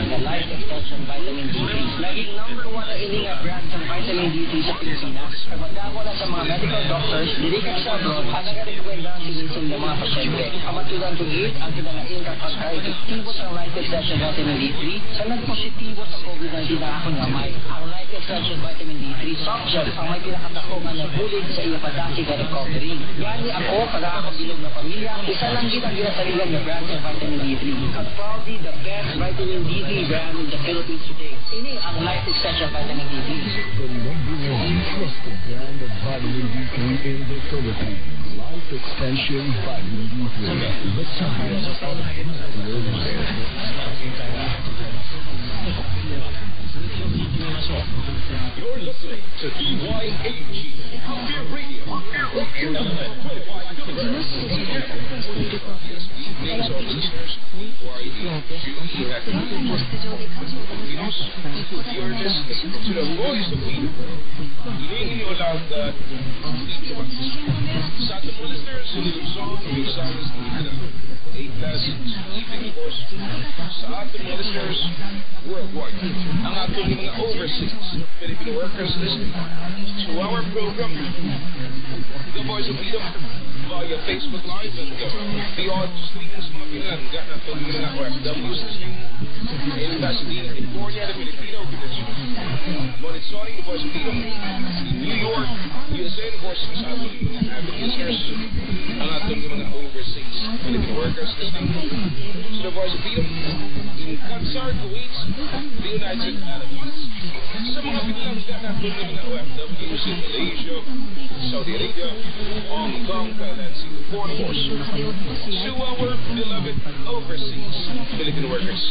the Life Extension Vitamin D3. Naging #1 na ininga brand ng Vitamin D3 sa Pilipinas. Kapagdako na sa mga medical doctors, dirikat sa abroad, at nag-rekwenda ang sinisim ng mga pasyente. Kamatudan tugid ang kinalain kapag epektibo sa Life Extension Vitamin D3 sa nagpositibo sa COVID-19 na akong gamay. Ang Life Extension Vitamin D3 soft gel ang may pinakatakuman na bulig sa iya padaki ka recovery. Yani ako, para ako bilog na pamilya, isa lang kita ginasaligan ng brand ng Vitamin D3. At proudly the best Vitamin D3 brand in the Philippines today. Ini ang Life Extension Vitamin D3. The #1 trusted brand of Vitamin D3 in the Philippines. Life Extension Vitamin D3. The science of your life. You're listening to DYAG Beer Radio. Element 25 Converse. Names of listeners who are duly activated. You're listening to the voice of freedom. Hinihingi nyo lang sa ating mga listeners in Luzon, Visayas, Mindanao, 8+, even of course, sa ating mga listeners worldwide, ang ating mga overseas Filipino workers listening to our program, The Voice of Freedom, via Facebook Live and beyond streaming sa mga pinalangga na itong mga OFWs listening in Pasadena, California, the Filipino Commission. Monitoring The Voice of Freedom in New York, USA, and of course, sa ating mga avid listeners, ang ating mga overseas Filipino workers listening to The Voice of Freedom in Qatar, Kuwait, the United Arab Emirates. Sa mga pinalangga na itong mga OFWs in Malaysia, Saudi Arabia, Hong Kong, Thailand, Singapore, of course, to our beloved overseas Filipino workers.